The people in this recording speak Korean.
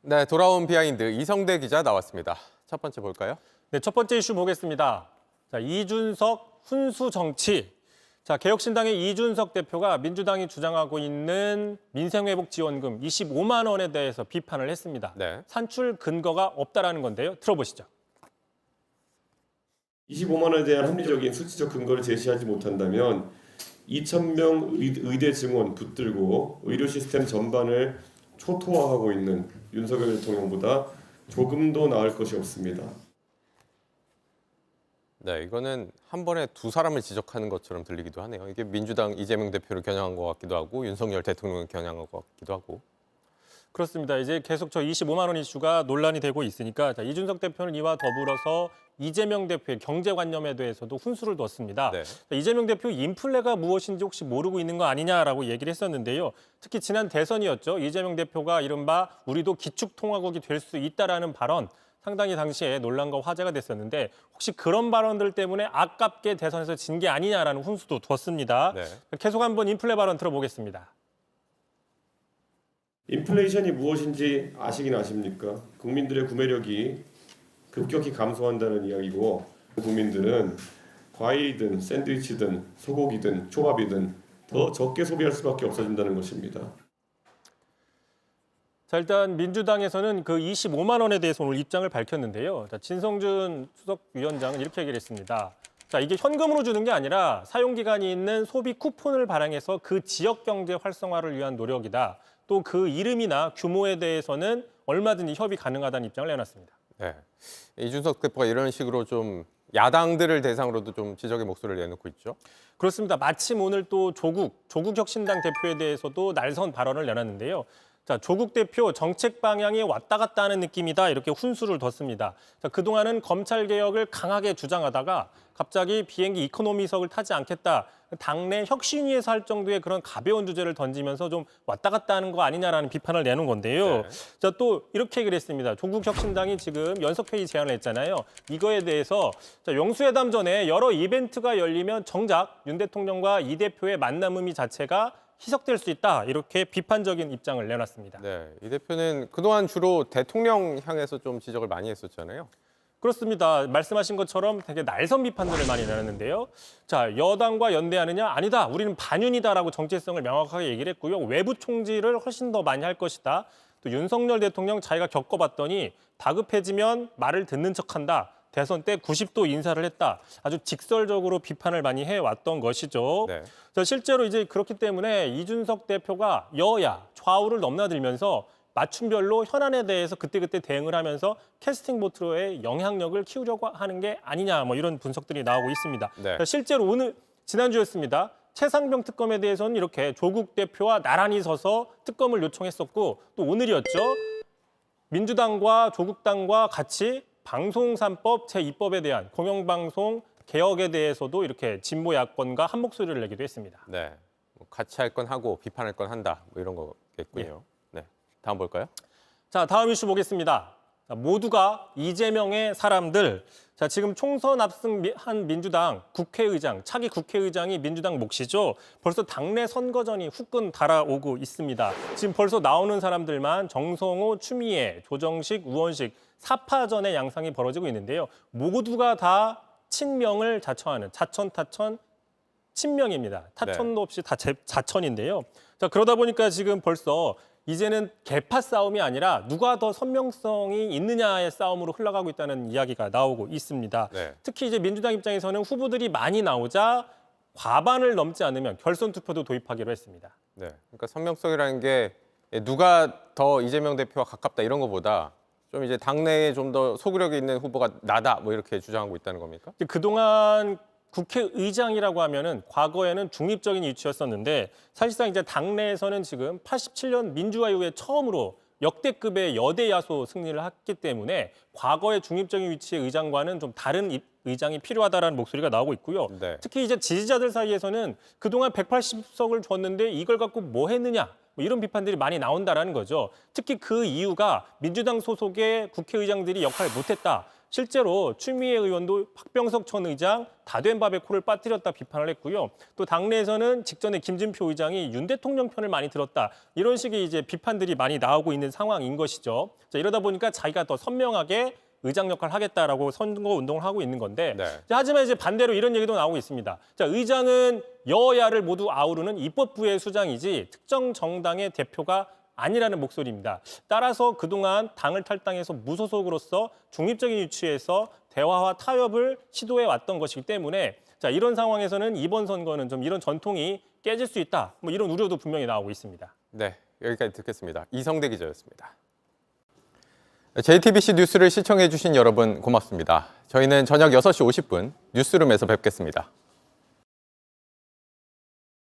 네, 돌아온 비하인드 이성대 기자 나왔습니다. 첫 번째 볼까요? 네, 첫 번째 이슈 보겠습니다. 자, 이준석 훈수 정치. 자, 개혁신당의 이준석 대표가 민주당이 주장하고 있는 민생회복지원금 25만 원에 대해서 비판을 했습니다. 네. 산출 근거가 없다라는 건데요. 들어보시죠. 25만 원에 대한 합리적인 수치적 근거를 제시하지 못한다면 2,000명 의대 증원 붙들고 의료 시스템 전반을 초토화하고 있는 윤석열 대통령보다 조금도 나을 것이 없습니다. 네, 이거는 한 번에 두 사람을 지적하는 것처럼 들리기도 하네요. 이게 민주당 이재명 대표를 겨냥한 것 같기도 하고 윤석열 대통령을 겨냥한 것 같기도 하고. 그렇습니다. 이제 계속 저 25만 원 이슈가 논란이 되고 있으니까 자, 이준석 대표는 이와 더불어서 이재명 대표의 경제관념에 대해서도 훈수를 뒀습니다. 네. 자, 이재명 대표 인플레가 무엇인지 혹시 모르고 있는 거 아니냐라고 얘기를 했었는데요. 특히 지난 대선이었죠. 이재명 대표가 이른바 우리도 기축통화국이 될 수 있다라는 발언 상당히 당시에 논란과 화제가 됐었는데 혹시 그런 발언들 때문에 아깝게 대선에서 진 게 아니냐라는 훈수도 뒀습니다. 네. 계속 한번 인플레 발언 들어보겠습니다. 인플레이션이 무엇인지 아시긴 아십니까? 국민들의 구매력이 급격히 감소한다는 이야기고 국민들은 과일이든 샌드위치든 소고기든 초밥이든 더 적게 소비할 수밖에 없어진다는 것입니다. 자, 일단 민주당에서는 그 25만 원에 대해서 오늘 입장을 밝혔는데요. 자, 진성준 수석위원장은 이렇게 얘기를 했습니다. 자, 이게 현금으로 주는 게 아니라 사용기간이 있는 소비 쿠폰을 발행해서 그 지역 경제 활성화를 위한 노력이다. 또 그 이름이나 규모에 대해서는 얼마든지 협의 가능하다는 입장을 내놨습니다. 네. 이준석 대표가 이런 식으로 좀 야당들을 대상으로도 좀 지적의 목소리를 내놓고 있죠. 그렇습니다. 마침 오늘 또 조국혁신당 대표에 대해서도 날선 발언을 내놨는데요. 자, 조국 대표 정책 방향이 왔다 갔다 하는 느낌이다 이렇게 훈수를 뒀습니다. 자, 그동안은 검찰 개혁을 강하게 주장하다가 갑자기 비행기 이코노미석을 타지 않겠다. 당내 혁신위에서 할 정도의 그런 가벼운 주제를 던지면서 좀 왔다 갔다 하는 거 아니냐라는 비판을 내는 건데요. 네. 자, 또 이렇게 얘기를 했습니다. 조국혁신당이 지금 연석회의 제안을 했잖아요. 이거에 대해서 자, 영수회담 전에 여러 이벤트가 열리면 정작 윤 대통령과 이 대표의 만남 의미 자체가 희석될 수 있다. 이렇게 비판적인 입장을 내놨습니다. 네, 이 대표는 그동안 주로 대통령 향해서 좀 지적을 많이 했었잖아요. 그렇습니다. 말씀하신 것처럼 되게 날선 비판들을 많이 내놨는데요. 자, 여당과 연대하느냐? 아니다. 우리는 반윤이다라고 정체성을 명확하게 얘기를 했고요. 외부 총질을 훨씬 더 많이 할 것이다. 또 윤석열 대통령 자기가 겪어봤더니 다급해지면 말을 듣는 척한다. 대선 때 90도 인사를 했다. 아주 직설적으로 비판을 많이 해왔던 것이죠. 네. 자, 실제로 이제 그렇기 때문에 이준석 대표가 여야 좌우를 넘나들면서 맞춤별로 현안에 대해서 그때그때 대응을 하면서 캐스팅 보트로의 영향력을 키우려고 하는 게 아니냐 뭐 이런 분석들이 나오고 있습니다. 네. 자, 실제로 오늘 지난주였습니다. 최상병 특검에 대해서는 이렇게 조국 대표와 나란히 서서 특검을 요청했었고 또 오늘이었죠. 민주당과 조국당과 같이 방송 3법 제2법에 대한 공영방송 개혁에 대해서도 이렇게 진보 야권과 한 목소리를 내기도 했습니다. 네. 뭐 같이 할 건 하고 비판할 건 한다. 뭐 이런 거겠군요. 네. 다음 볼까요? 자, 다음 이슈 보겠습니다. 자, 모두가 이재명의 사람들. 자, 지금 총선 압승한 민주당 국회의장, 차기 국회의장이 민주당 몫이죠. 벌써 당내 선거전이 후끈 달아오고 있습니다. 지금 벌써 나오는 사람들만 정성호, 추미애, 조정식, 우원식, 사파전의 양상이 벌어지고 있는데요. 모두가 다 친명을 자처하는 자천, 타천, 친명입니다. 타천도 없이 다 자천인데요. 자, 그러다 보니까 지금 벌써 이제는 계파 싸움이 아니라 누가 더 선명성이 있느냐의 싸움으로 흘러가고 있다는 이야기가 나오고 있습니다. 네. 특히 이제 민주당 입장에서는 후보들이 많이 나오자 과반을 넘지 않으면 결선 투표도 도입하기로 했습니다. 네. 그러니까 선명성이라는 게 누가 더 이재명 대표와 가깝다 이런 것보다 좀 이제 당내에 좀 더 소구력이 있는 후보가 나다 뭐 이렇게 주장하고 있다는 겁니까? 그동안 국회의장이라고 하면은 과거에는 중립적인 위치였었는데 사실상 이제 당내에서는 지금 87년 민주화 이후에 처음으로 역대급의 여대 야소 승리를 했기 때문에 과거의 중립적인 위치의 의장과는 좀 다른 의장이 필요하다라는 목소리가 나오고 있고요. 네. 특히 이제 지지자들 사이에서는 그동안 180석을 줬는데 이걸 갖고 뭐 했느냐? 뭐 이런 비판들이 많이 나온다라는 거죠. 특히 그 이유가 민주당 소속의 국회의장들이 역할을 못했다. 실제로 추미애 의원도 박병석 전 의장 다 된 밥에 코를 빠뜨렸다 비판을 했고요. 또 당내에서는 직전에 김진표 의장이 윤 대통령 편을 많이 들었다. 이런 식의 이제 비판들이 많이 나오고 있는 상황인 것이죠. 자, 이러다 보니까 자기가 더 선명하게 의장 역할을 하겠다라고 선거 운동을 하고 있는 건데 네. 자, 하지만 이제 반대로 이런 얘기도 나오고 있습니다. 자, 의장은 여야를 모두 아우르는 입법부의 수장이지 특정 정당의 대표가 아니라는 목소리입니다. 따라서 그동안 당을 탈당해서 무소속으로서 중립적인 위치에서 대화와 타협을 시도해 왔던 것이기 때문에 자, 이런 상황에서는 이번 선거는 좀 이런 전통이 깨질 수 있다. 뭐 이런 우려도 분명히 나오고 있습니다. 네, 여기까지 듣겠습니다. 이성대 기자였습니다. JTBC 뉴스를 시청해 주신 여러분 고맙습니다. 저희는 저녁 6시 50분 뉴스룸에서 뵙겠습니다.